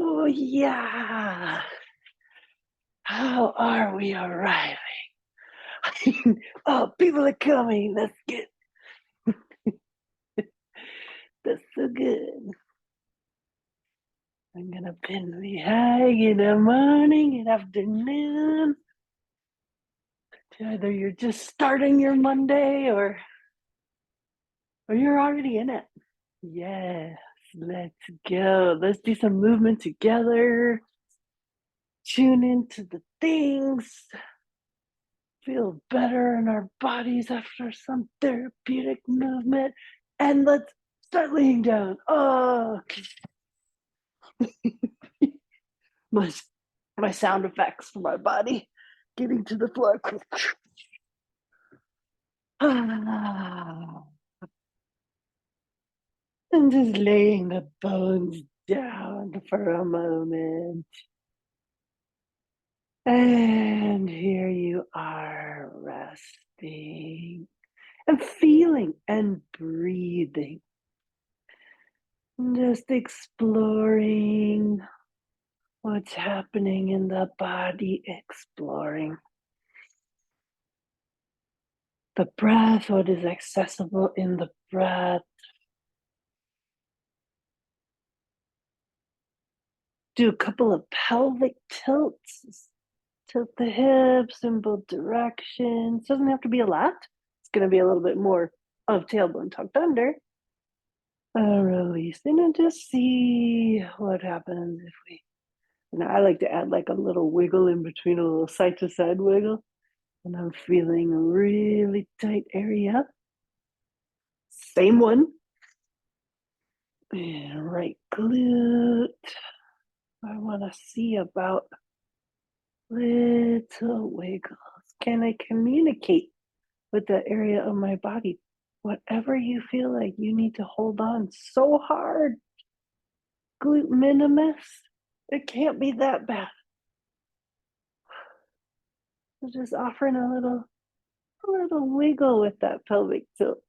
Oh, yeah. How are we arriving? Oh, people are coming. That's good. That's so good. I'm going to pin the high in the morning and afternoon. Either you're just starting your Monday or you're already in it. Yes, let's go. Let's do some movement together. Tune into the things. Feel better in our bodies after some therapeutic movement. And let's start laying down. Oh, my, my sound effects for my body getting to the floor. And just laying the bones down for a moment. And here you are, resting and feeling and breathing. Just exploring what's happening in the body, exploring the breath, what is accessible in the breath. Do a couple of pelvic tilts. Tilt the hips in both directions. Doesn't have to be a lot. It's going to be a little bit more of tailbone tucked under. Releasing and just see what happens if we. And I like to add like a little wiggle in between, a little side to side wiggle. And I'm feeling a really tight area. Same one. And right glute. I want to see about little wiggles. Can I communicate with that area of my body? Whatever you feel like you need to hold on so hard. Glute minimus. It can't be that bad. So just offering a little wiggle with that pelvic tilt.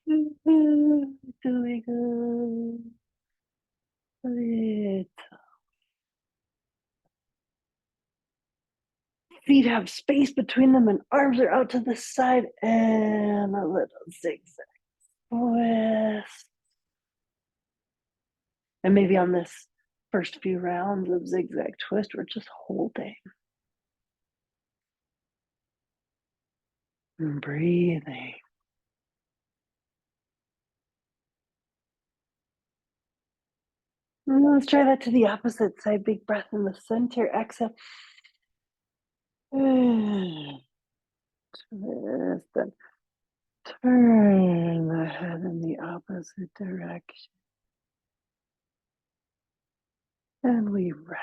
The wiggle. Little. Feet have space between them and arms are out to the side and a little zigzag twist. And maybe on this first few rounds of zigzag twist, we're just holding and breathing. And let's try that to the opposite side. Big breath in the center. Exhale. Twist and turn the head in the opposite direction. And we rest.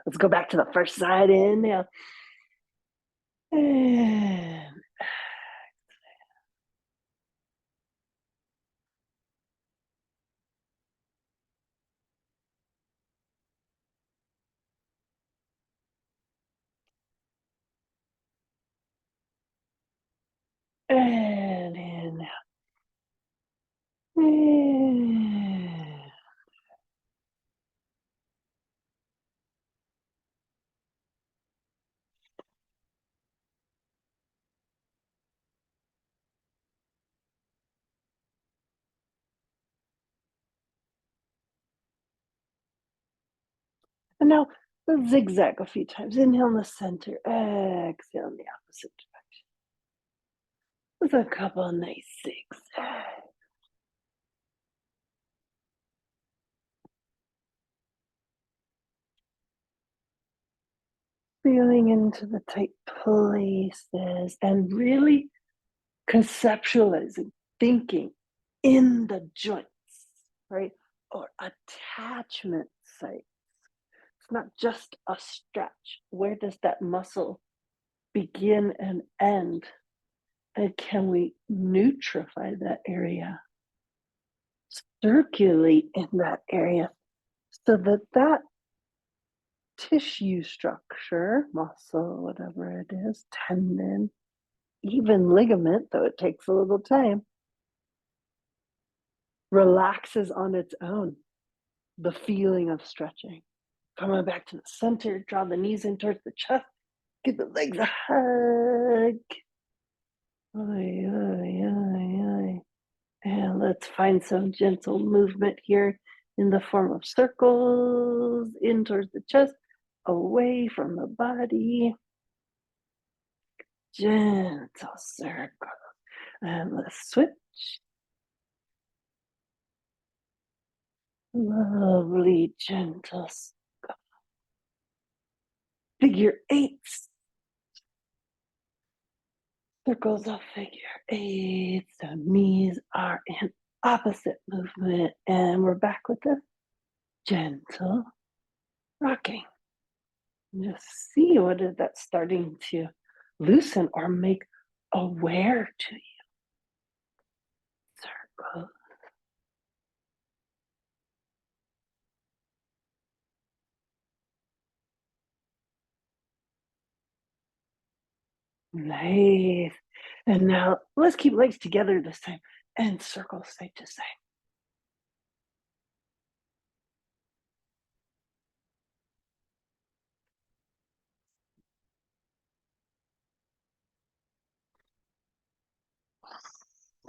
Let's go back to the first side. Inhale. And inhale. And now let's zigzag a few times. Inhale in the center. Exhale in the opposite direction. With a couple of nice zigzags. Feeling into the tight places and really conceptualizing, thinking in the joints, right? Or attachments sites. It's not just a stretch. Where does that muscle begin and end? And can we nutrify that area, circulate in that area so that that tissue structure, muscle, whatever it is, tendon, even ligament, though it takes a little time, relaxes on its own. The feeling of stretching. Coming back to the center, draw the knees in towards the chest, give the legs a hug. Oy, oy, oy, oy. And let's find some gentle movement here in the form of circles in towards the chest, away from the body. Gentle circle. And let's switch. Lovely, gentle figure eights. Circles of figure eights. The knees are in opposite movement. And we're back with the gentle rocking. Just see what is that starting to loosen or make aware to you. Circle. Nice. And now let's keep legs together this time and circle side to side.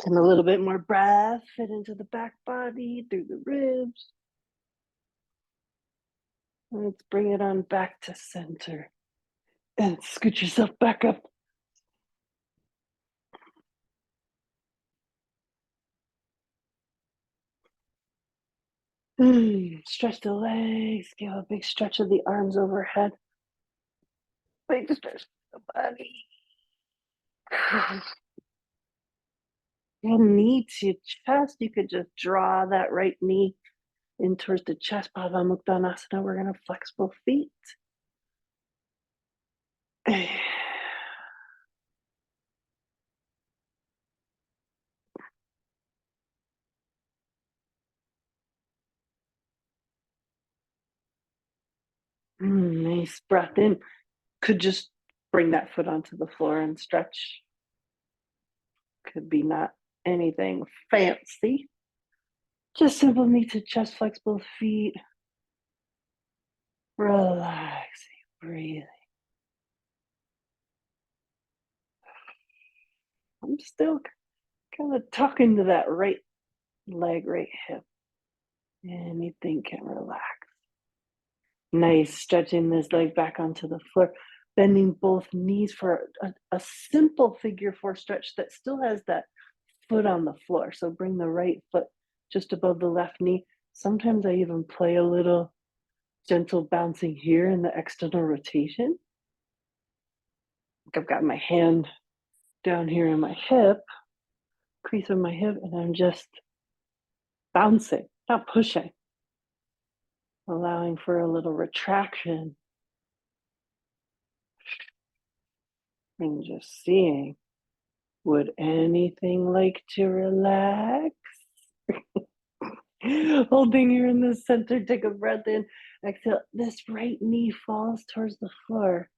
And a little bit more breath, fit into the back body, through the ribs. Let's bring it on back to center and scoot yourself back up. Stretch the legs, give a big stretch of the arms overhead. Big stretch of the body. And knee to chest, you could just draw that right knee in towards the chest. Baddha Mukta Asana. We're going to flex both feet. Nice breath in. Could just bring that foot onto the floor and stretch. Could be not anything fancy. Just simple knee to chest, flex both feet. Relaxing, breathing. I'm still kind of talking to that right leg, right hip. Anything can relax. Nice, stretching this leg back onto the floor, bending both knees for a simple figure four stretch that still has that foot on the floor. So bring the right foot just above the left knee. Sometimes I even play a little gentle bouncing here in the external rotation. I've got my hand down here in my hip, crease of my hip, and I'm just bouncing, not pushing, allowing for a little retraction and just seeing, would anything like to relax? Holding here in the center, take a breath in, exhale. This right knee falls towards the floor.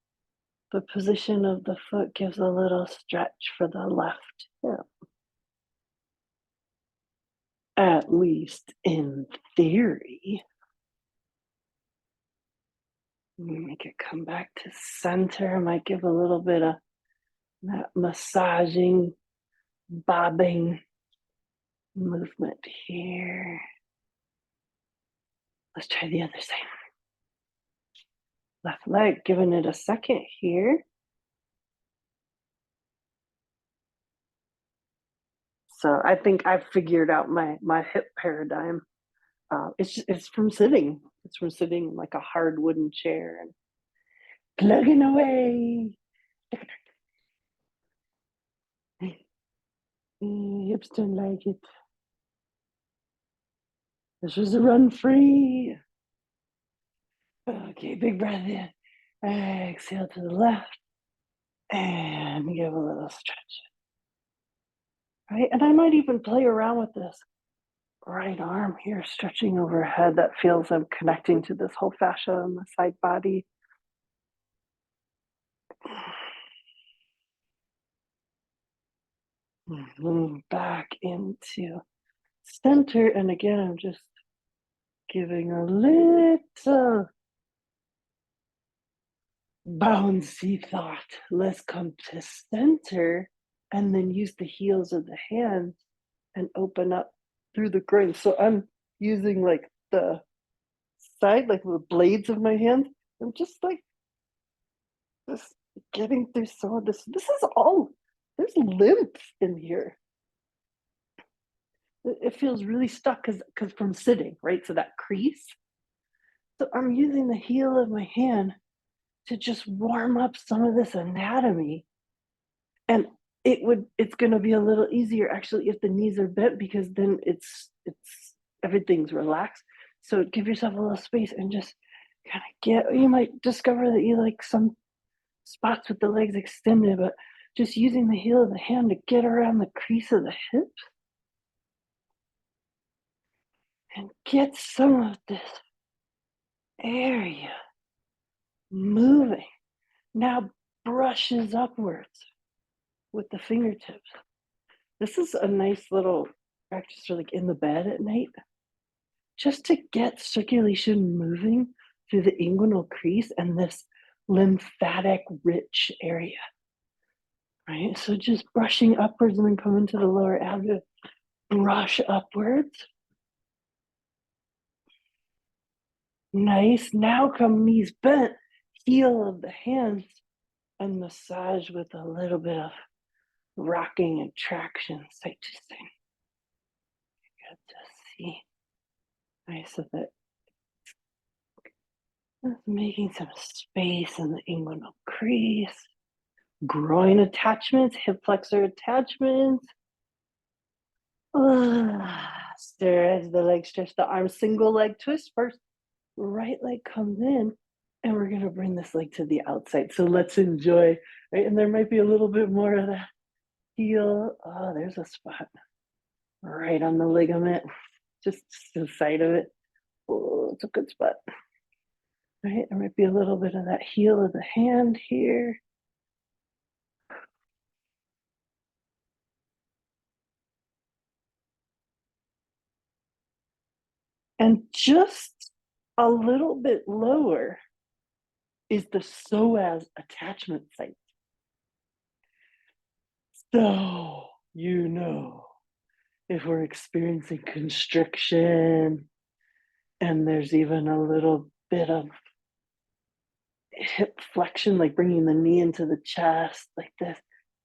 The position of the foot gives a little stretch for the left hip. At least in theory. Make it come back to center. I might give a little bit of that massaging, bobbing movement here. Let's try the other side. Left leg, giving it a second here. So I think I've figured out my hip paradigm. It's from sitting. It's from sitting in like a hard wooden chair and plugging away. Hips don't like it. This was a run free. Okay, big breath in. Exhale to the left and give a little stretch. Right? And I might even play around with this right arm here, stretching overhead. That feels I'm connecting to this whole fascia on the side body. Move back into center. And again, I'm just giving a little bouncy thought. Let's come to center and then use the heels of the hands and open up through the groin. So I'm using like the side, like the blades of my hands. I'm just like just getting through some of this. This is all, there's lymph in here. It feels really stuck because from sitting, right? So that crease. So I'm using the heel of my hand to just warm up some of this anatomy. And it's going to be a little easier actually if the knees are bent, because then it's everything's relaxed. So give yourself a little space and just kind of you might discover that you like some spots with the legs extended, but just using the heel of the hand to get around the crease of the hips and get some of this area moving. Now brushes upwards with the fingertips. This is a nice little practice for like in the bed at night, just to get circulation moving through the inguinal crease and this lymphatic rich area. Right? So just brushing upwards and then come into the lower abdomen, brush upwards. Nice. Now come knees bent, heel of the hands, and massage with a little bit of rocking and traction, side to side. Good to see. Nice, so that making some space in the inguinal crease. Groin attachments, hip flexor attachments. Stretch the leg, stretch the arm, single leg twist first. Right leg comes in, and we're going to bring this leg to the outside. So let's enjoy, right? And there might be a little bit more of that heel. Oh, there's a spot right on the ligament, just to the side of it. Oh, it's a good spot. Right, there might be a little bit of that heel of the hand here. And just a little bit lower is the psoas attachment site. So, if we're experiencing constriction and there's even a little bit of hip flexion, like bringing the knee into the chest, like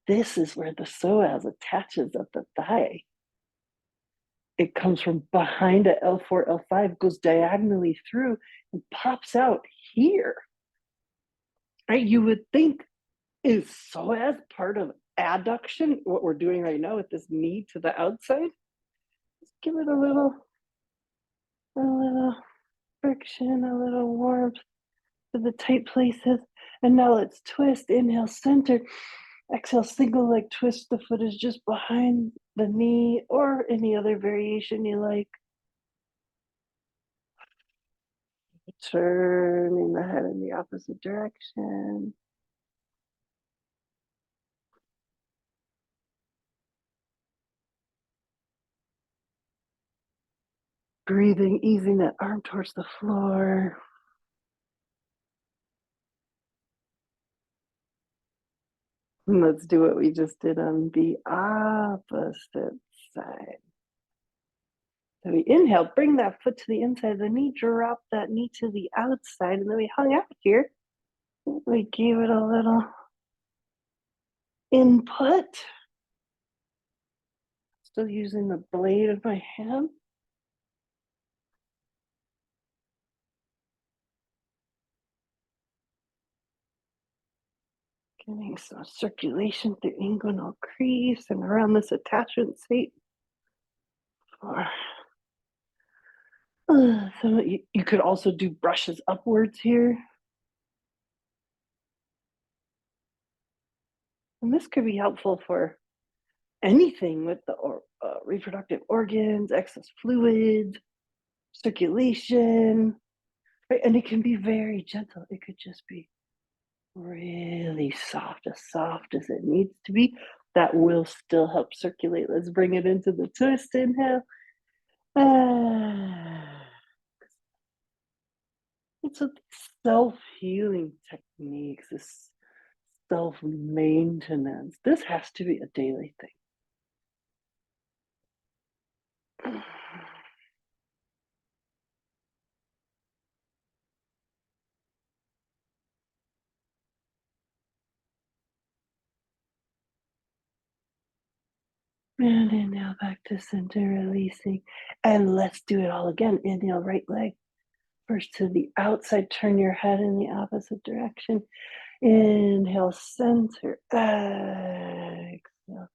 this is where the psoas attaches at the thigh. It comes from behind at L4, L5, goes diagonally through and pops out here. Right? You would think, is psoas part of adduction, what we're doing right now with this knee to the outside? Just give it a little friction, a little warmth to the tight places. And now let's twist. Inhale, center. Exhale, single leg twist. The foot is just behind the knee, or any other variation you like. Turning the head in the opposite direction. Breathing, easing that arm towards the floor. And let's do what we just did on the opposite side. So we inhale, bring that foot to the inside of the knee, drop that knee to the outside, and then we hung out here. We gave it a little input. Still using the blade of my hand. Getting some circulation through inguinal crease and around this attachment site for So you could also do brushes upwards here. And this could be helpful for anything with the reproductive organs, excess fluids, circulation, right? And it can be very gentle. It could just be really soft as it needs to be. That will still help circulate. Let's bring it into the twist. Inhale. Ah. It's a self-healing techniques, this self-maintenance. This has to be a daily thing. And inhale back to center, releasing. And let's do it all again. Inhale, right leg first to the outside. Turn your head in the opposite direction. Inhale, center. Exhale.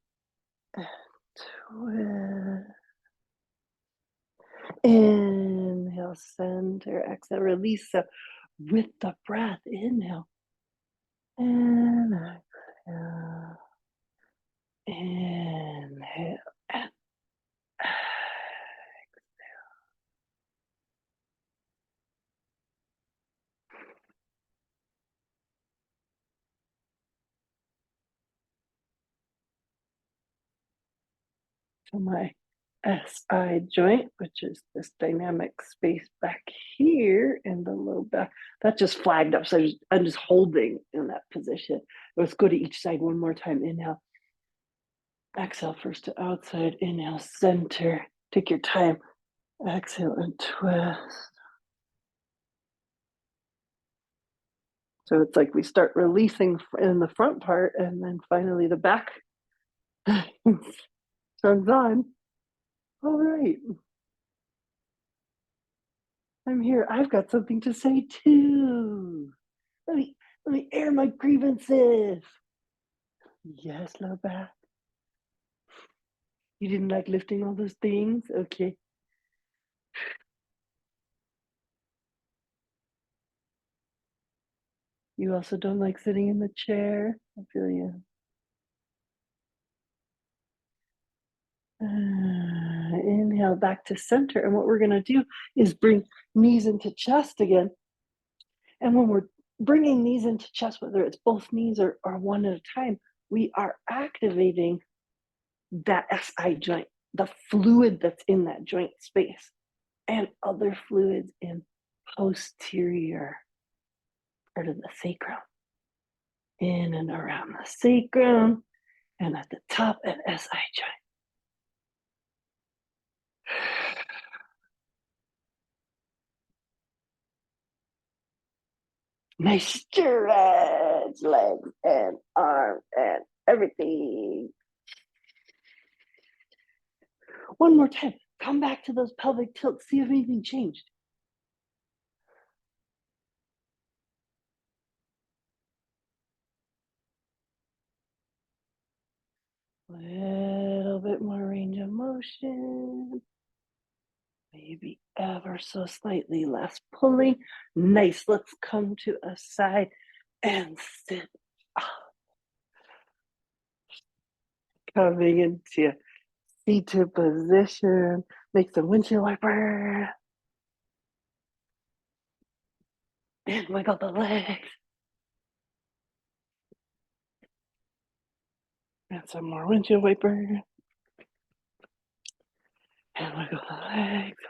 Twist. Inhale, center. Exhale, release. So with the breath, inhale. And exhale. Inhale. And to my SI joint, which is this dynamic space back here in the low back. That just flagged up. So I'm just holding in that position. Let's go to each side one more time. Inhale. Exhale first to outside. Inhale, center. Take your time. Exhale and twist. So it's like we start releasing in the front part and then finally the back turns on. All right. I'm here. I've got something to say too. Let me let me air my grievances. Yes, low back. You didn't like lifting all those things? Okay. You also don't like sitting in the chair? I feel you. Inhale back to center. And what we're going to do is bring knees into chest again. And when we're bringing knees into chest, whether it's both knees or one at a time, we are activating that SI joint, the fluid that's in that joint space, and other fluids in posterior part of the sacrum, in and around the sacrum, and at the top an SI joint. Nice stretch, legs and arms and everything. One more time. Come back to those pelvic tilts. See if anything changed. Little bit more range of motion. Maybe ever so slightly less pulling. Nice. Let's come to a side and sit up. Coming into seated position. Make the windshield wiper. And wiggle the legs. And some more windshield wiper. And wiggle the legs.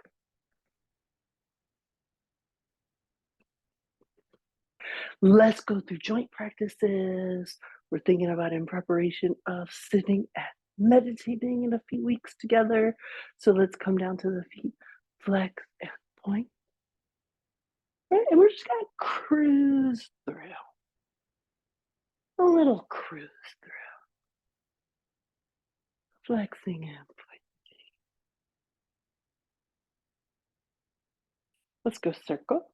Let's go through joint practices. We're thinking about in preparation of sitting and meditating in a few weeks together. So let's come down to the feet, flex and point. Right? And we're just gonna cruise through. A little cruise through. Flexing and pointing. Let's go circle.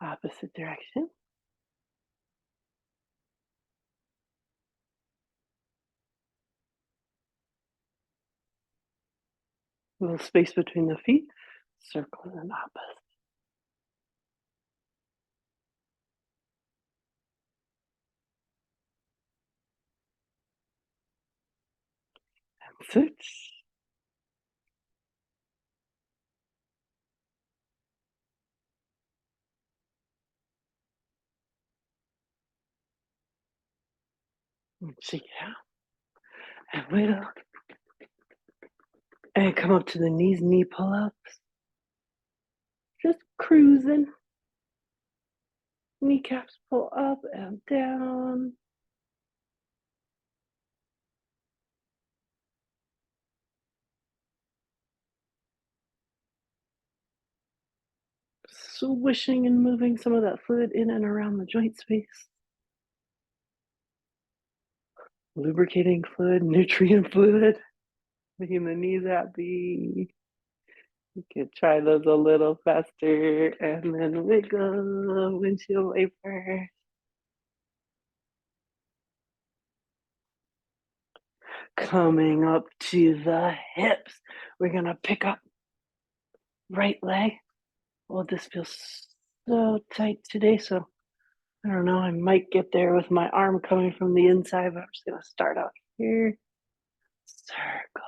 Opposite direction. A little space between the feet, circle and opposite. And six. And shake it out. And wiggle. And come up to the knees, knee pull-ups. Just cruising. Kneecaps pull up and down. Swishing and moving some of that fluid in and around the joint space. Lubricating fluid, nutrient fluid, making the knees happy. You could try those a little faster and then wiggle windshield wiper. Coming up to the hips. We're gonna pick up right leg. Oh, this feels so tight today, so I don't know, I might get there with my arm coming from the inside, but I'm just gonna start out here. Circle.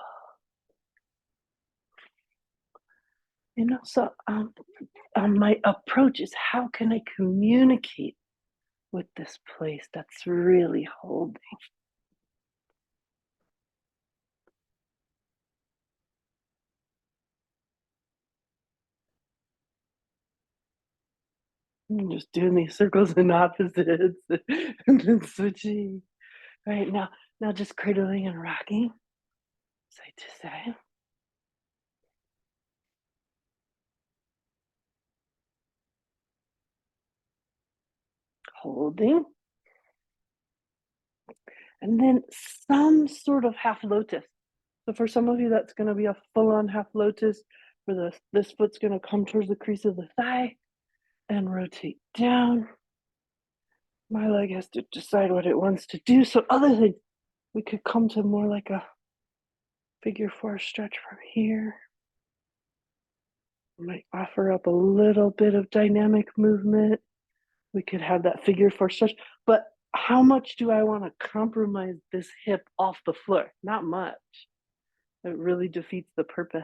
My approach is how can I communicate with this place that's really holding? I'm just doing these circles and opposites and then switching. Right now just cradling and rocking side to side. Holding. And then some sort of half lotus. So for some of you, that's going to be a full-on half lotus where this foot's going to come towards the crease of the thigh and rotate down. My leg has to decide what it wants to do. So other things, we could come to more like a figure four stretch from here. We might offer up a little bit of dynamic movement. We could have that figure four stretch, but how much do I want to compromise this hip off the floor? Not much. It really defeats the purpose.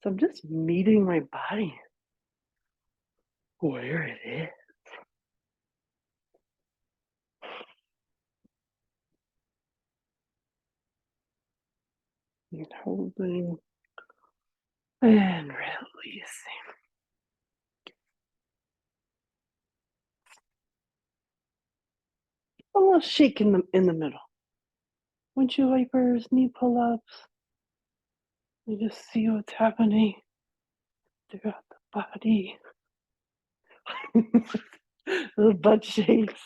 So I'm just meeting my body where it is. And holding and releasing. A little shake in the middle. Windshield wipers, knee pull-ups. You just see what's happening throughout the body. Little butt shakes.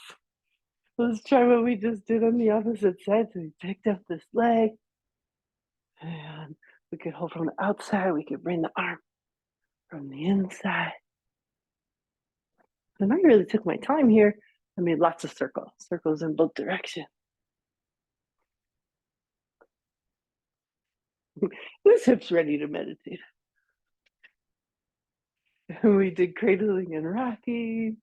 Let's try what we just did on the opposite side. So we picked up this leg and we could hold from the outside. We could bring the arm from the inside. And I really took my time here. I made lots of circles in both directions. This hip's ready to meditate. And we did cradling and rocking.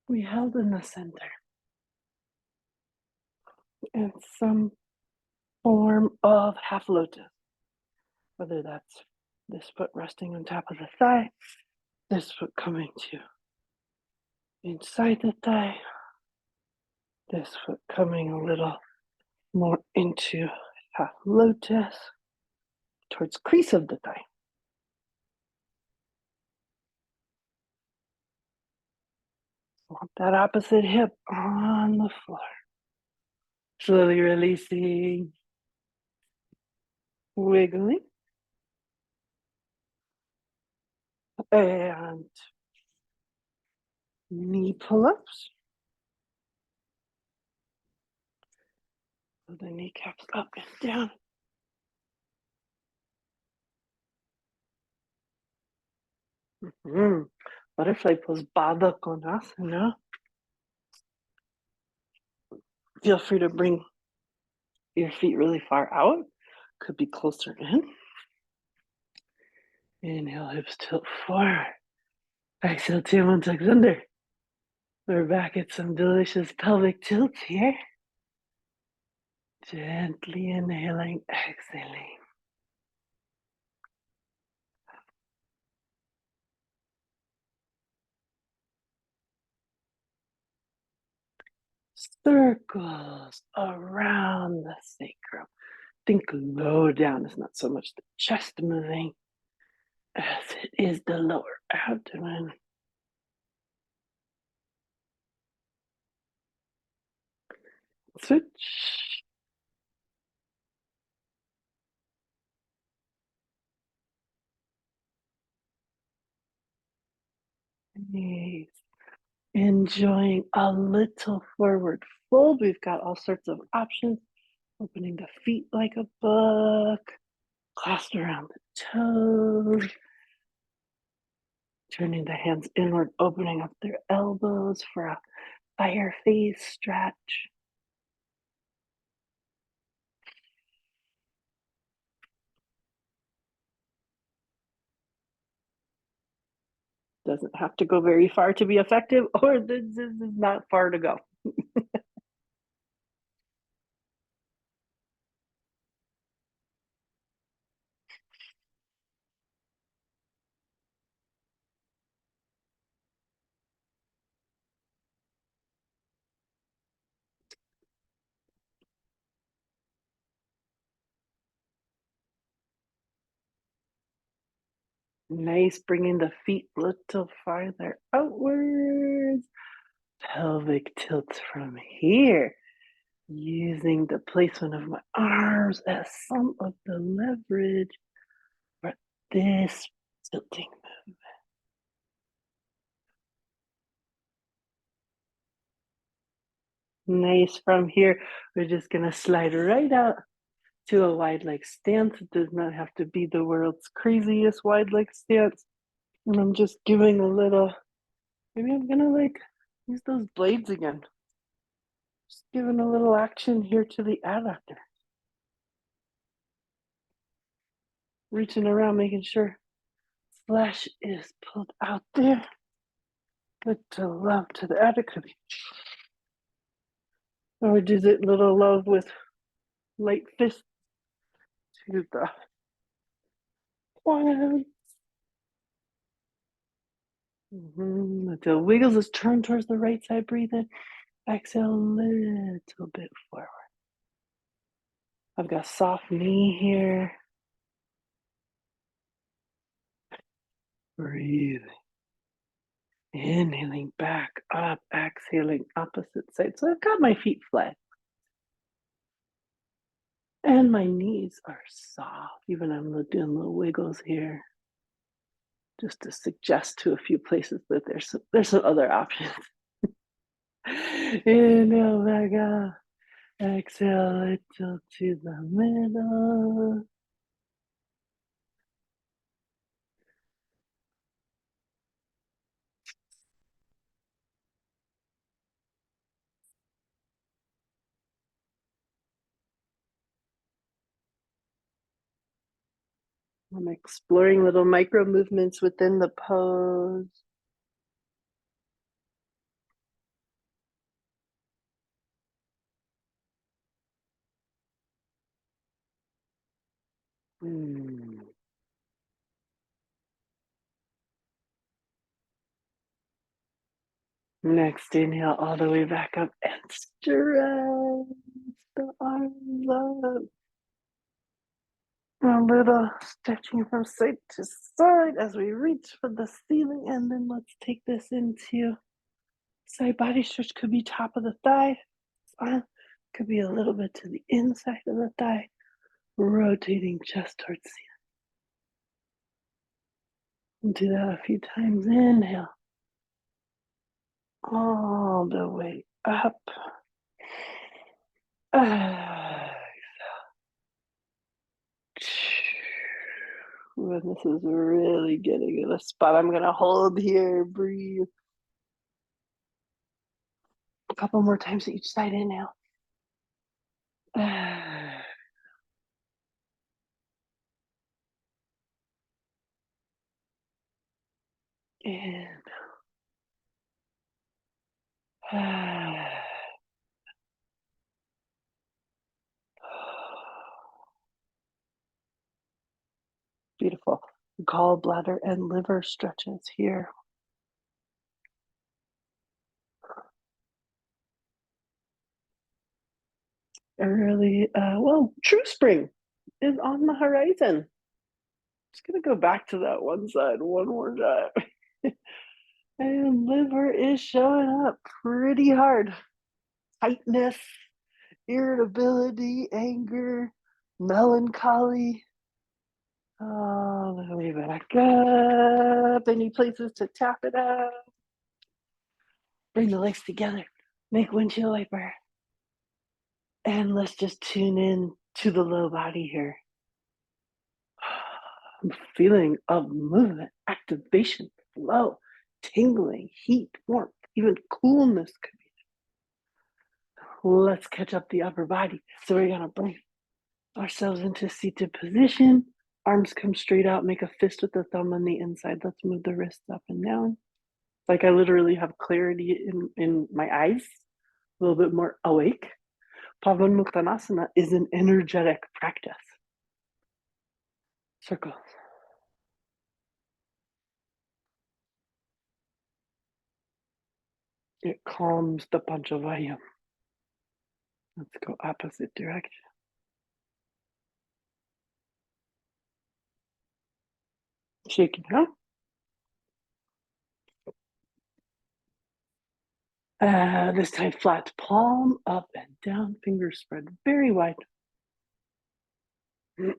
We held in the center in some form of half lotus, whether that's this foot resting on top of the thigh, this foot coming to inside the thigh, this foot coming a little more into half lotus towards crease of the thigh. Want that opposite hip on the floor. Slowly releasing, wiggling, and knee pull-ups. So the kneecaps up and down. Butterfly pose, Baddha Konasana. Feel free to bring your feet really far out. Could be closer in. Inhale, hips tilt forward. Exhale, tailbone tucks under. We're back at some delicious pelvic tilts here. Gently inhaling, exhaling. Circles around the sacrum. Think low down is not so much the chest moving as it is the lower abdomen. Switch. Nice. Enjoying a little forward fold. We've got all sorts of options. Opening the feet like a book, clasped around the toes, turning the hands inward, opening up their elbows for a fire face stretch. Doesn't have to go very far to be effective, or this is not far to go. Nice, bringing the feet a little farther outwards. Pelvic tilts from here, using the placement of my arms as some of the leverage for this tilting movement. Nice. From here, we're just going to slide right out to a wide leg stance. It does not have to be the world's craziest wide leg stance. And I'm just giving a little, maybe I'm going to use those blades again. Just giving a little action here to the adductor. Reaching around, making sure flesh is pulled out there. Little love to the adductor. Or does it little love with light fist to the quads. Until wiggles. Let's turn towards the right side. Breathe in. Exhale a little bit forward. I've got soft knee here. Breathing. Inhaling back up, exhaling opposite side. So I've got my feet flat. And my knees are soft. Even I'm doing little wiggles here. Just to suggest to a few places that there's some other options. Inhale back up. Exhale a little to the middle. I'm exploring little micro movements within the pose. Next, inhale all the way back up and stretch the arms up. A little stretching from side to side as we reach for the ceiling. And then let's take this into side body stretch. Could be top of the thigh. Could be a little bit to the inside of the thigh. Rotating chest towards ceiling. Do that a few times. Inhale. All the way up. When this is really getting in a spot, I'm going to hold here. Breathe. A couple more times each side. Inhale. And beautiful. Gallbladder and liver stretches here. Early, true spring is on the horizon. Just gonna go back to that one side one more time. And liver is showing up pretty hard. Tightness, irritability, anger, melancholy. Oh, let me back up. Any places to tap it up? Bring the legs together. Make windshield wiper. And let's just tune in to the low body here. I'm feeling of movement, activation, flow, tingling, heat, warmth, even coolness. Let's catch up the upper body. So we're gonna bring ourselves into seated position. Arms come straight out, make a fist with the thumb on the inside. Let's move the wrists up and down. Like I literally have clarity in my eyes, a little bit more awake. Pavan Muktanasana is an energetic practice. Circles. It calms the Panchavayam. Let's go opposite direction. Shake it out. This time, flat palm, up and down, fingers spread very wide. Nice.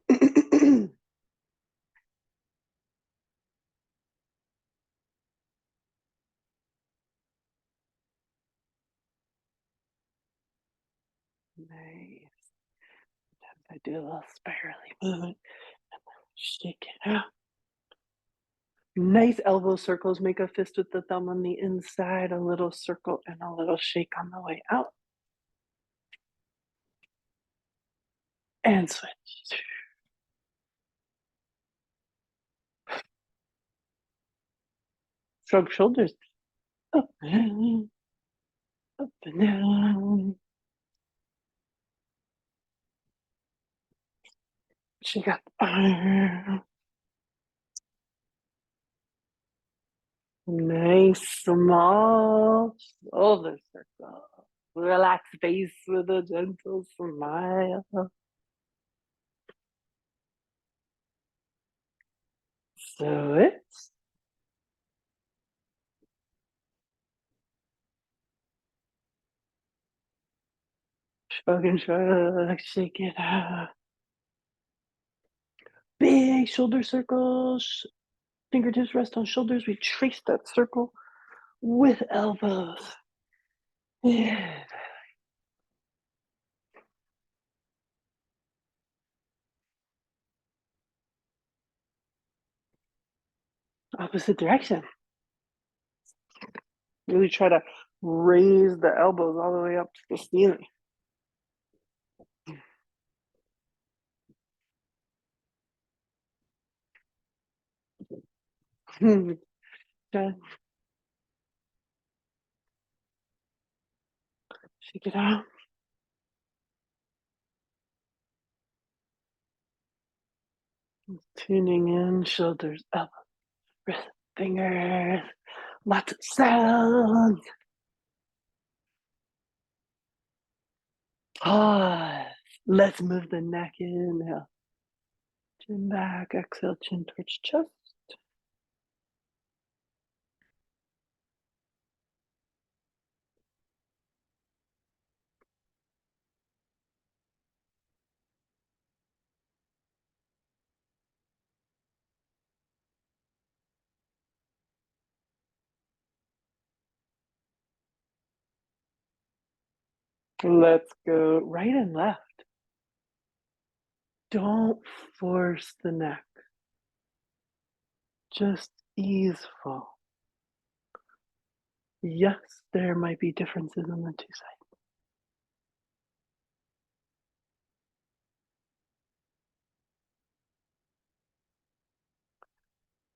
Sometimes I do a little spirally movement and then shake it out. Nice elbow circles. Make a fist with the thumb on the inside, a little circle and a little shake on the way out. And switch. Shrug shoulders. Up and up and down. Shake up. Nice small shoulder circle. Relax face with a gentle smile. Switch. Shrug and shrug. Shake it out. Big shoulder circles. Fingertips rest on shoulders. We trace that circle with elbows. Yeah. Opposite direction. Really try to raise the elbows all the way up to the ceiling. Okay. Shake it out. Tuning in, shoulders up, wrist, fingers, lots of sound. Pause. Let's move the neck. Inhale, chin back. Exhale, chin towards chest. Let's go right and left. Don't force the neck. Just easeful. Yes, there might be differences in the two sides.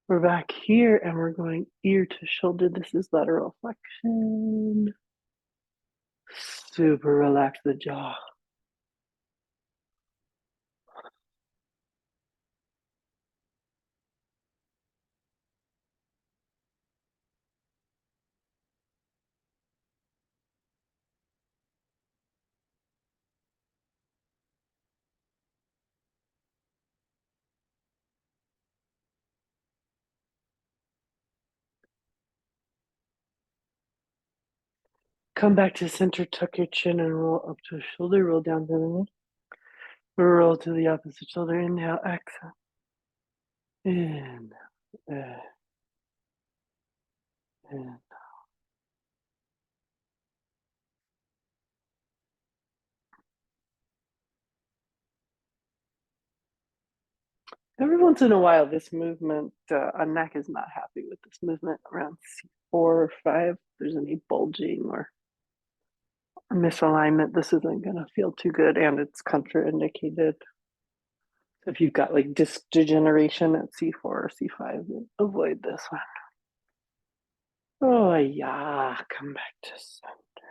We're back here and we're going ear to shoulder. This is lateral flexion. Super relax the jaw. Come back to center, tuck your chin and roll up to the shoulder, roll down to the knee. Roll to the opposite shoulder, inhale, exhale. In, in. Every once in a while, this movement, a neck is not happy with this movement around C4 or 5. If there's any bulging or misalignment, this isn't going to feel too good, and it's contraindicated. If you've got like disc degeneration at C4 or C5, avoid this one. Oh, yeah. Come back to center.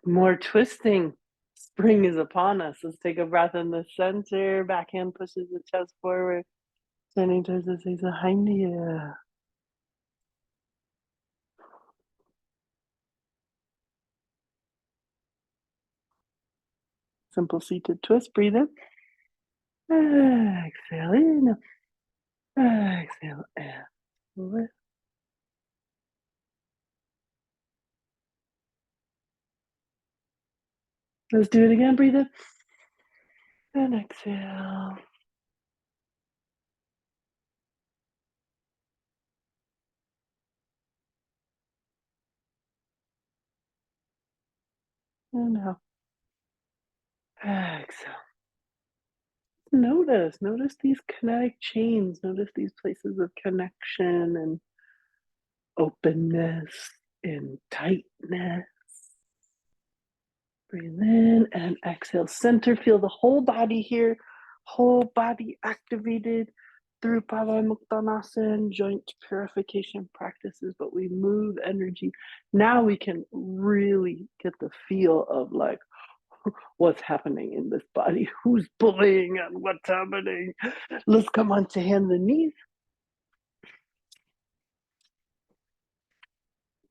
More twisting. Spring is upon us. Let's take a breath in the center. Backhand pushes the chest forward. Standing towards the face behind you. Simple seated twist. Breathe in. Exhale in. Exhale in. Lift. Let's do it again. Breathe in. And exhale. Inhale. Exhale. Notice these kinetic chains. Notice these places of connection and openness and tightness. Breathe in and exhale. Center, feel the whole body here, whole body activated through Pavanmuktanasana, joint purification practices, but we move energy. Now we can really get the feel of like what's happening in this body, who's pulling and what's happening. Let's come onto hands and knees.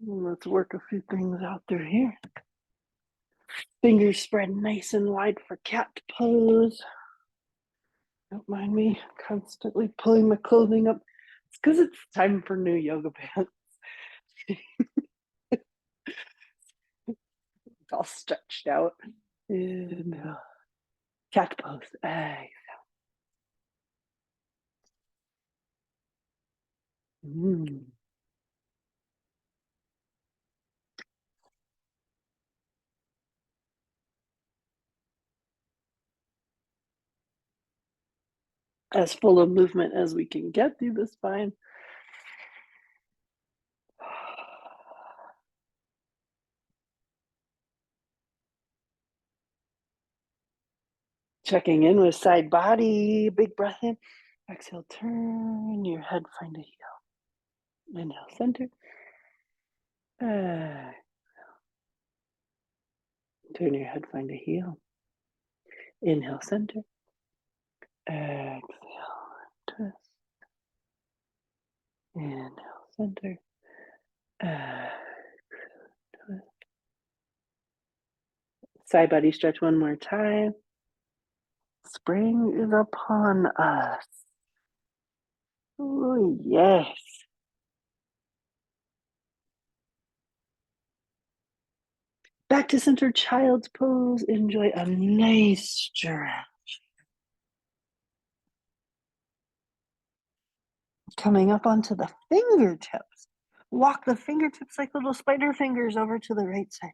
Let's work a few things out through here. Fingers spread nice and wide for cat pose. Don't mind me constantly pulling my clothing up. It's because it's time for new yoga pants. It's all stretched out. And cat pose. As full of movement as we can get through the spine. Checking in with side body. Big breath in. Exhale, turn your head, find a heel. Inhale, center. Turn your head, find a heel. Inhale, center. Exhale, twist. Inhale, center. Twist. Side body stretch one more time. Spring is upon us. Oh, yes. Back to center, child's pose. Enjoy a nice stretch. Coming up onto the fingertips. Walk the fingertips like little spider fingers over to the right side.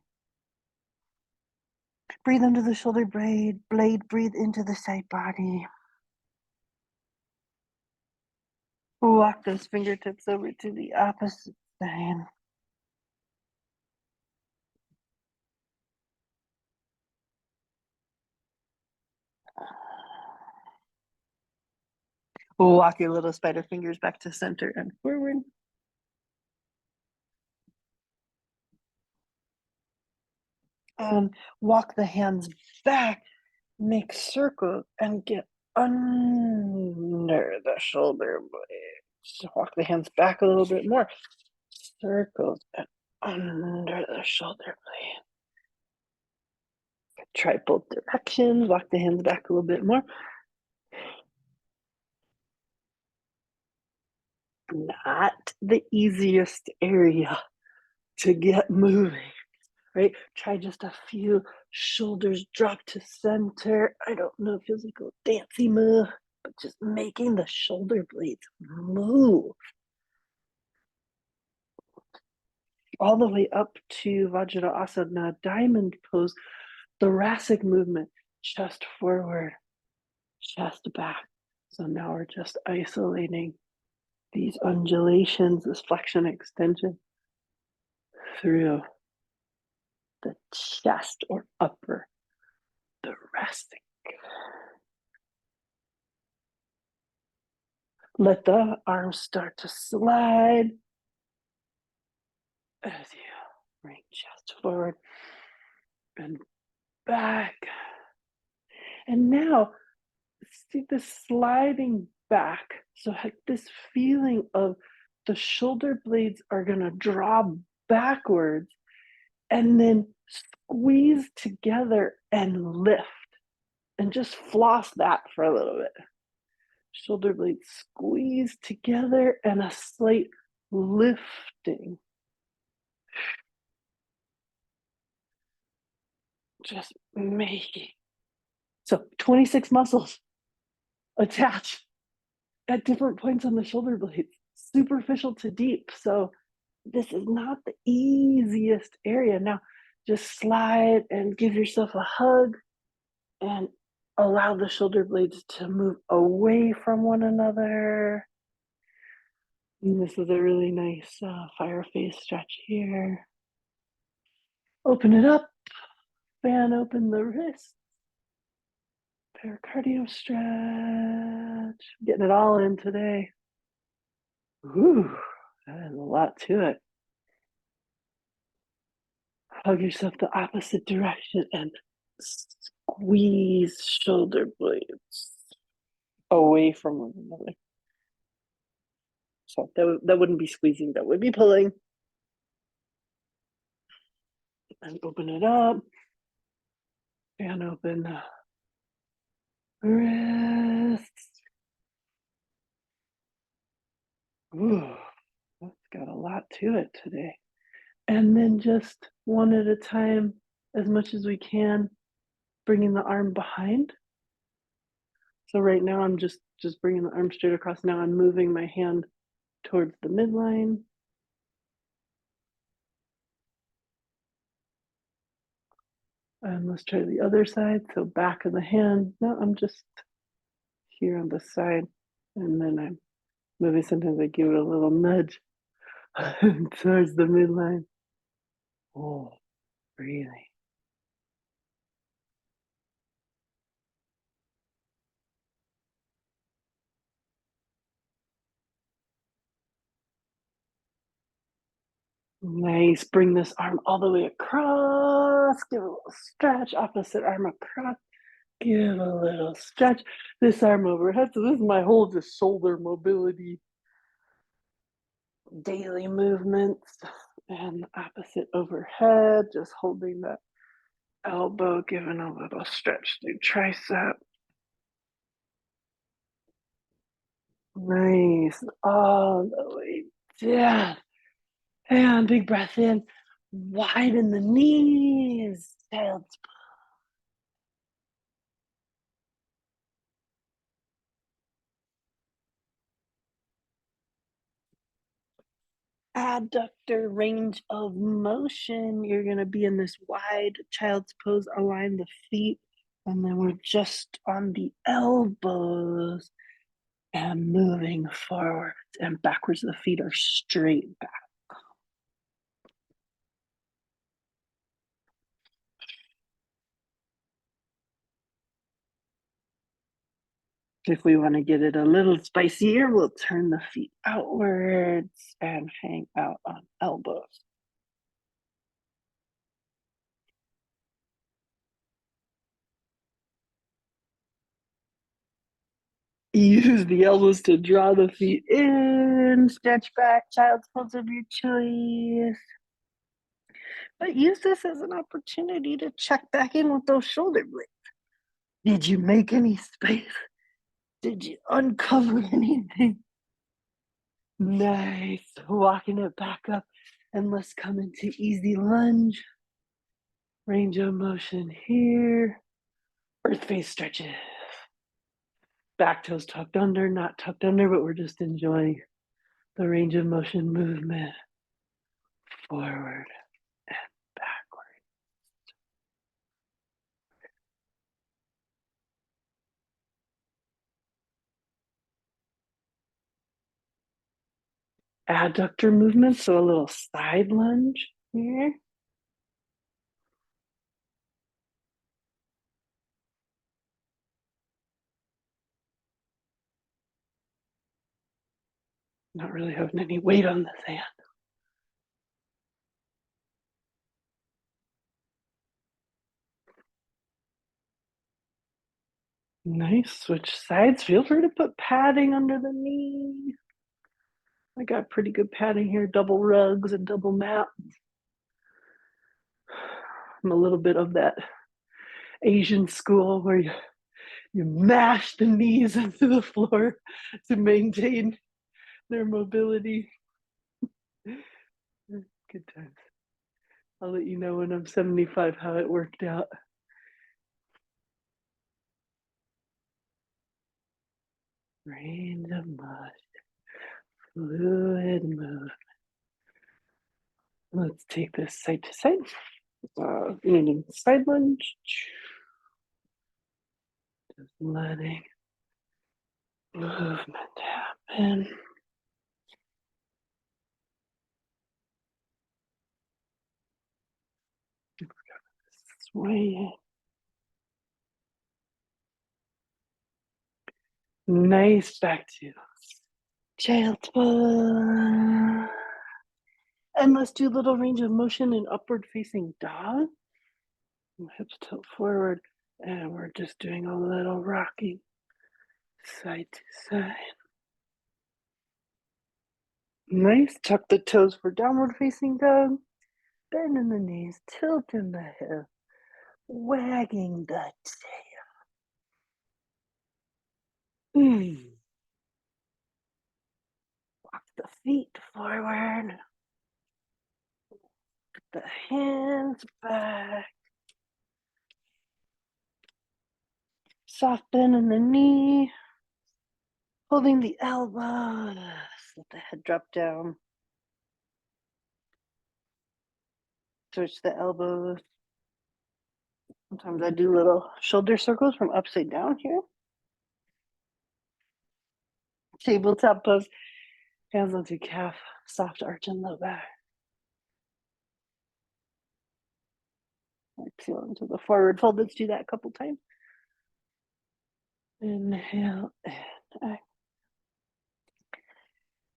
Breathe into the shoulder blade. Breathe into the side body. Walk those fingertips over to the opposite side. Walk your little spider fingers back to center and forward. Walk the hands back, make circles, and get under the shoulder blades. Walk the hands back a little bit more. Circles and under the shoulder blade. Try both directions. Walk the hands back a little bit more. Not the easiest area to get moving, right? Try just a few shoulders drop to center. I don't know, it feels like a dancey move, but just making the shoulder blades move all the way up to Vajrasana, diamond pose, thoracic movement, chest forward, chest back. So now we're just isolating these undulations, this flexion extension through the chest or upper thoracic. Let the arms start to slide as you bring chest forward and back. And now see the sliding back. So like this feeling of the shoulder blades are going to draw backwards and then squeeze together and lift. And just floss that for a little bit. Shoulder blades squeeze together and a slight lifting. Just making. So 26 muscles attach at different points on the shoulder blades, superficial to deep. So this is not the easiest area. Now just slide and give yourself a hug and allow the shoulder blades to move away from one another. And this is a really nice fire face stretch here. Open it up, fan open the wrist. Pericardium stretch. Getting it all in today. Ooh, that is a lot to it. Hug yourself the opposite direction and squeeze shoulder blades away from one another. So that wouldn't be squeezing, that would be pulling. And open it up. Fan open the wrists. Ooh, that's got a lot to it today. And then just one at a time, as much as we can, bringing the arm behind. So right now I'm just bringing the arm straight across. Now I'm moving my hand towards the midline. And let's try the other side. So back of the hand. No, I'm just here on the side. And then I'm moving. Sometimes I give it a little nudge towards the midline. Oh, breathing. Nice. Bring this arm all the way across. Give a little stretch. Opposite arm across. Give a little stretch. This arm overhead. So this is my whole just shoulder mobility daily movements. And opposite overhead. Just holding that elbow. Giving a little stretch through tricep. Nice. All the way down. And big breath in. Widen the knees. Child's adductor range of motion. You're going to be in this wide child's pose. Align the feet. And then we're just on the elbows and moving forward and backwards. The feet are straight back. If we want to get it a little spicier, we'll turn the feet outwards and hang out on elbows. Use the elbows to draw the feet in, stretch back, child's pose of your choice. But use this as an opportunity to check back in with those shoulder blades. Did you make any space? Did you uncover anything? Nice. Walking it back up. And let's come into easy lunge. Range of motion here. Earth face stretches. Back toes tucked under, not tucked under, but we're just enjoying the range of motion movement. Forward and backward. Adductor movement, so a little side lunge here. Not really having any weight on this hand. Nice. Switch sides. Feel free to put padding under the knee. I got pretty good padding here, double rugs and double mats. I'm a little bit of that Asian school where you mash the knees into the floor to maintain their mobility. Good times. I'll let you know when I'm 75 how it worked out. Range of motion, fluid movement. Let's take this side to side. Meaning side lunge. Just letting movement happen. Sway. Nice. Back to child's pose. And let's do a little range of motion in upward facing dog. Hips tilt forward. And we're just doing a little rocking side to side. Nice. Tuck the toes for downward facing dog. Bending the knees, tilting the hip, wagging the tail. Walk the feet forward. Put the hands back. Soft bend in the knee. Holding the elbows. Let the head drop down. Switch the elbows. Sometimes I do little shoulder circles from upside down here. Tabletop pose. Hands onto calf. Soft arch and low back. Exhale into the forward fold. Let's do that a couple times. Inhale and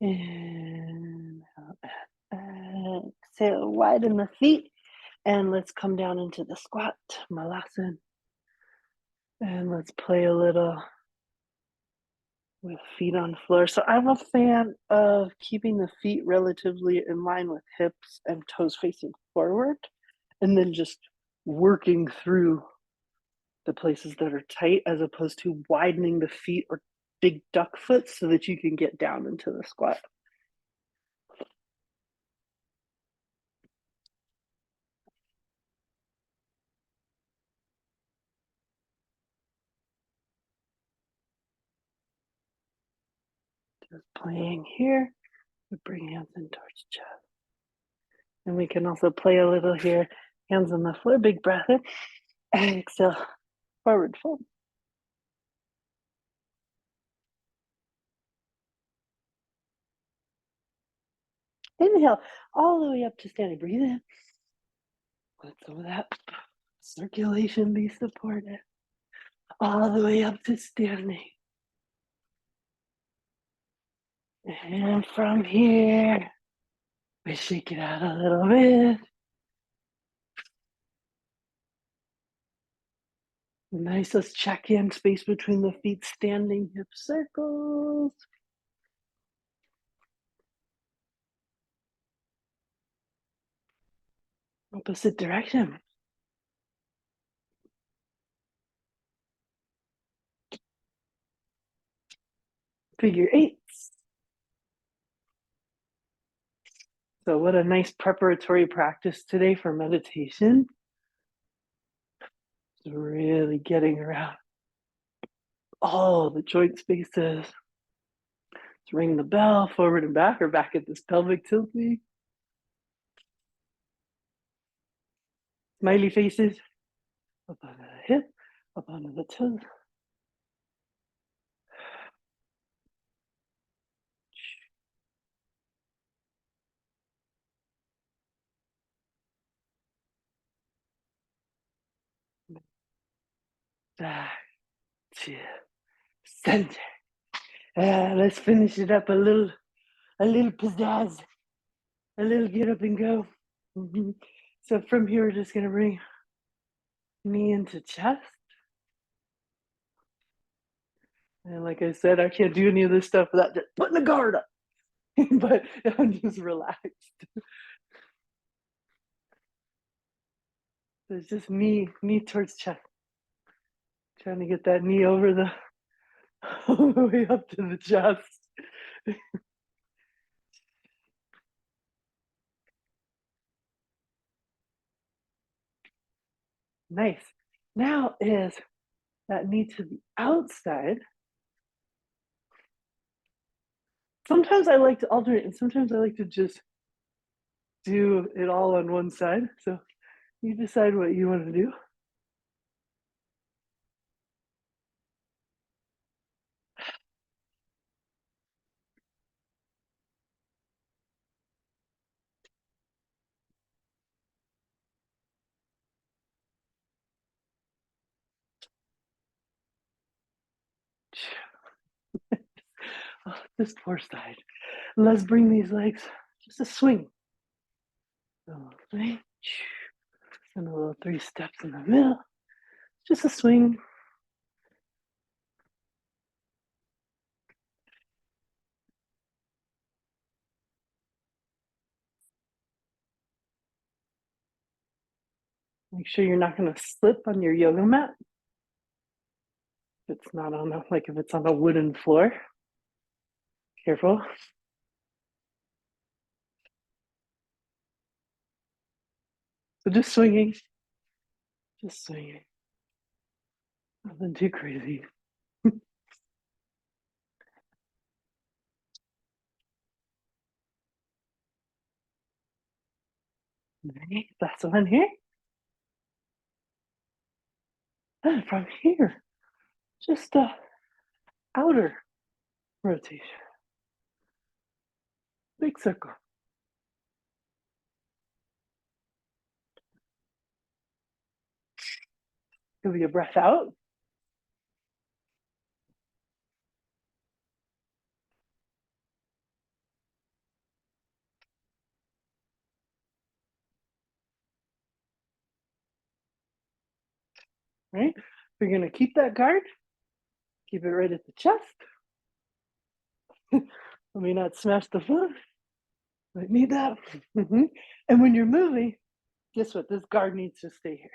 inhale and exhale. Widen the feet. And let's come down into the squat, malasana. And let's play a little with feet on floor. So I'm a fan of keeping the feet relatively in line with hips and toes facing forward, and then just working through the places that are tight as opposed to widening the feet or big duck foot so that you can get down into the squat. Just playing here. We bring hands in towards chest. And we can also play a little here. Hands on the floor, big breath in. Exhale, forward fold. Inhale all the way up to standing. Breathe in. Let some of that circulation be supported. All the way up to standing. And from here, we shake it out a little bit. Nice, let's check in, space between the feet, standing hip circles. Opposite direction. Figure eights. So what a nice preparatory practice today for meditation. Just really getting around all the joint spaces. Let's ring the bell, forward and back, or back at this pelvic tilting. Smiley faces. Up onto the hip, up onto the toes. Back to center. Let's finish it up a little pizzazz, a little get up and go. So from here, we're just gonna bring knee into chest. And like I said, I can't do any of this stuff without just putting the guard up. But I'm just relaxed. So it's just knee towards chest. Trying to get that knee over the all the way up to the chest. Nice. Now is that knee to the outside. Sometimes I like to alternate, and sometimes I like to just do it all on one side. So you decide what you want to do. Oh, this poor side. Let's bring these legs just a swing. A little swing. And a little 3 steps in the middle. Just a swing. Make sure you're not going to slip on your yoga mat. If it's not on a, like if it's on a wooden floor, careful. So just swinging. Just swinging. Nothing too crazy. Nice. Last one here. And from here, just a outer rotation. Big circle. Give me a breath out. Right? We're going to keep that guard. Keep it right at the chest. Let me not smash the foot. I need that. And when you're moving, guess what? This guard needs to stay here.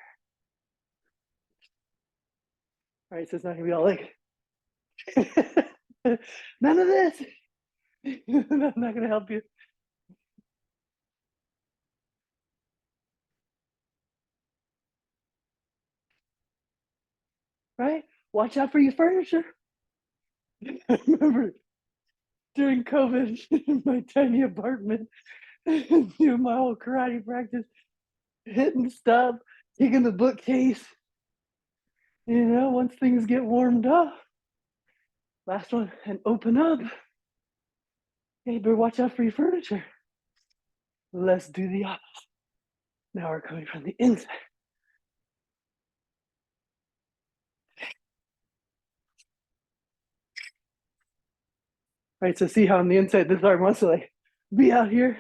All right, so it's not gonna be all like, none of this. I'm not gonna help you. Right? Watch out for your furniture. I remember during COVID in my tiny apartment, doing my whole karate practice, hitting stuff, taking the bookcase. You know, once things get warmed up, last one, and open up. Hey, better watch out for your furniture. Let's do the opposite. Now we're coming from the inside. Right, so see how on the inside this arm wants to like be out here.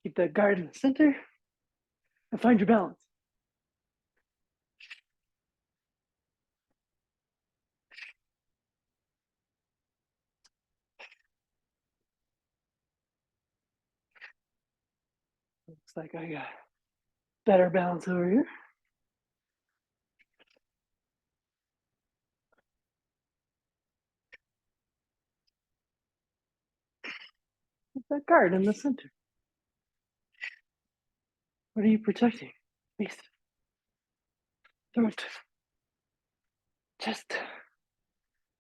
Keep that guard in the center and find your balance. Looks like I got better balance over here. Keep that guard in the center. What are you protecting? Face, throat, chest,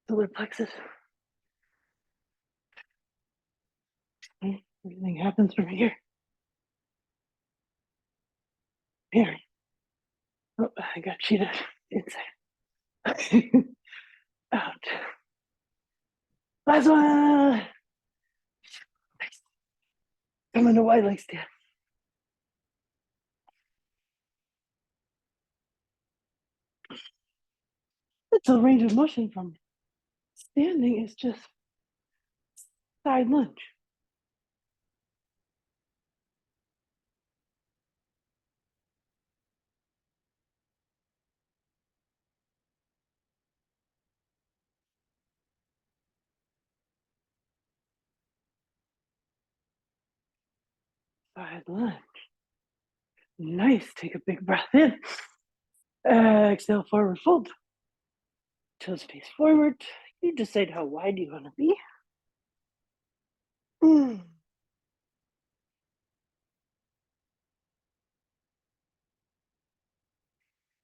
solar plexus. Everything happens from here. Here. Oh, I got cheated inside. Out. Last one. Nice. Come into wide leg stand. It's a range of motion from standing is just side lunge. Side lunge. Nice. Take a big breath in. Exhale, forward fold. Toes face forward. You decide how wide you want to be.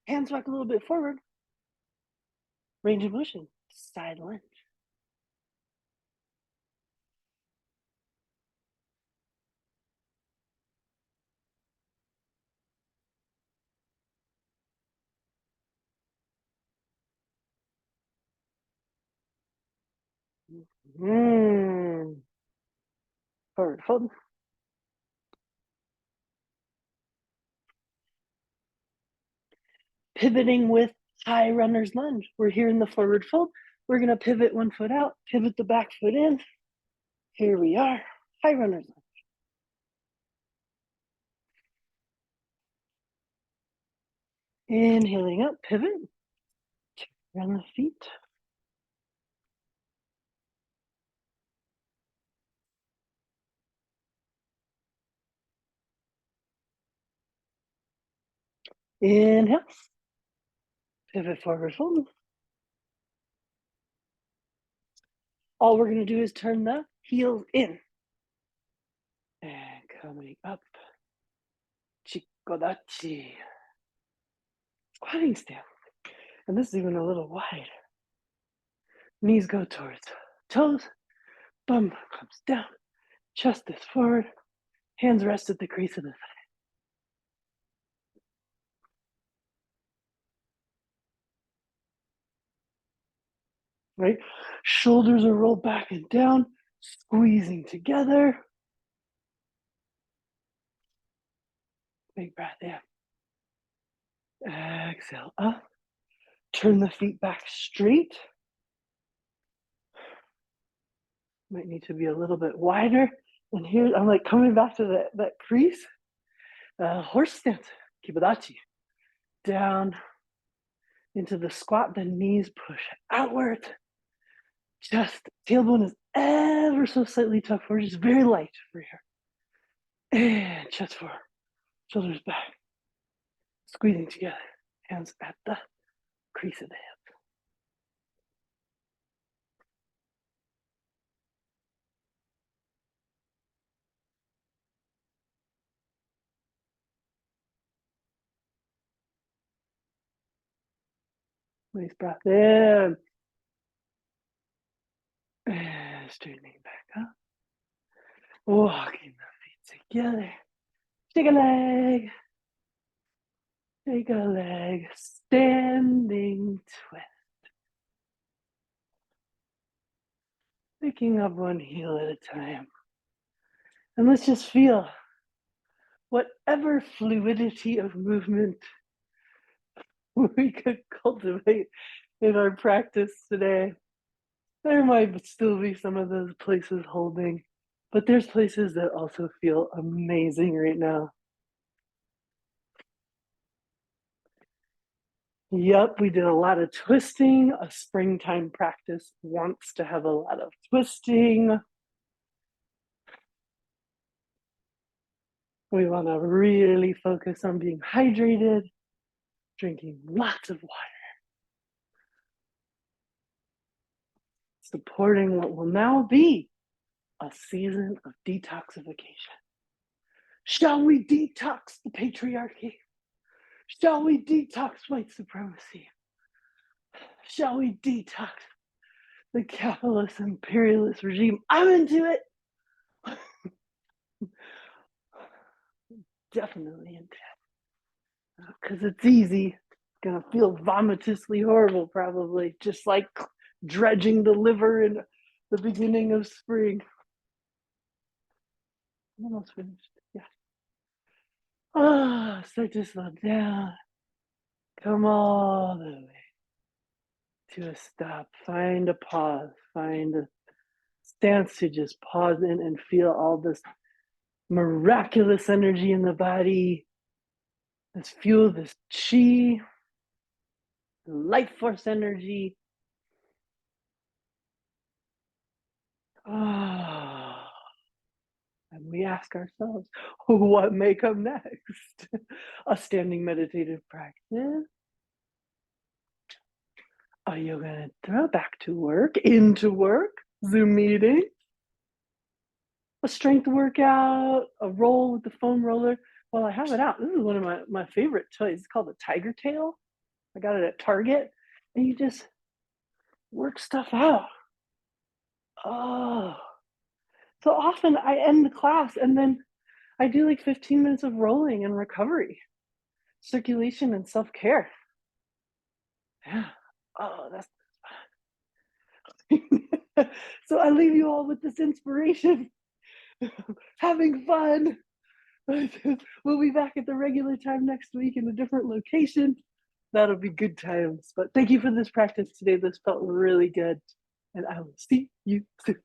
Hands walk a little bit forward. Range of motion. Side lunge. Forward fold. Pivoting with high runner's lunge. We're here in the forward fold. We're going to pivot one foot out, pivot the back foot in. Here we are. High runner's lunge. Inhaling up, pivot. Turn the feet. Inhale. Pivot forward fold. All we're going to do is turn the heels in. And coming up. Chikodachi. Squatting stance. And this is even a little wide. Knees go towards toes. Bum comes down. Chest is forward. Hands rest at the crease of the thigh. Right? Shoulders are rolled back and down, squeezing together. Big breath in. Exhale up. Turn the feet back straight. Might need to be a little bit wider. And here I'm like coming back to that crease. Horse stance. Kibadachi. Down into the squat. The knees push outward. Just tailbone is ever so slightly tucked forward. Just very light for here. And chest forward. Shoulders back. Squeezing together. Hands at the crease of the hip. Nice breath in. And straightening back up. Walking the feet together. Take a leg. Take a leg. Standing twist. Picking up one heel at a time. And let's just feel whatever fluidity of movement we could cultivate in our practice today. There might still be some of those places holding, but there's places that also feel amazing right now. Yep, we did a lot of twisting. A springtime practice wants to have a lot of twisting. We want to really focus on being hydrated, drinking lots of water, supporting what will now be a season of detoxification. Shall we detox the patriarchy? Shall we detox white supremacy? Shall we detox the capitalist imperialist regime? I'm into it. Definitely into it. Because it's easy. It's gonna feel vomitously horrible, probably, just like dredging the liver in the beginning of spring. I'm almost finished. Yeah. Ah, start to slow down. Come all the way to a stop. Find a pause. Find a stance to just pause in and feel all this miraculous energy in the body, this fuel, this chi, life force energy. Ah, and we ask ourselves, what may come next? A standing meditative practice, a yoga nidra, back to work, into work, Zoom meeting, a strength workout, a roll with the foam roller. Well, I have it out. This is one of my favorite toys. It's called a tiger tail. I got it at Target. And you just work stuff out. Oh, so often I end the class and then I do like 15 minutes of rolling and recovery, circulation and self-care. Yeah. Oh, that's so I leave you all with this inspiration. Having fun. We'll be back at the regular time next week in a different location. That'll be good times. But thank you for this practice today. This felt really good. And I will see you soon.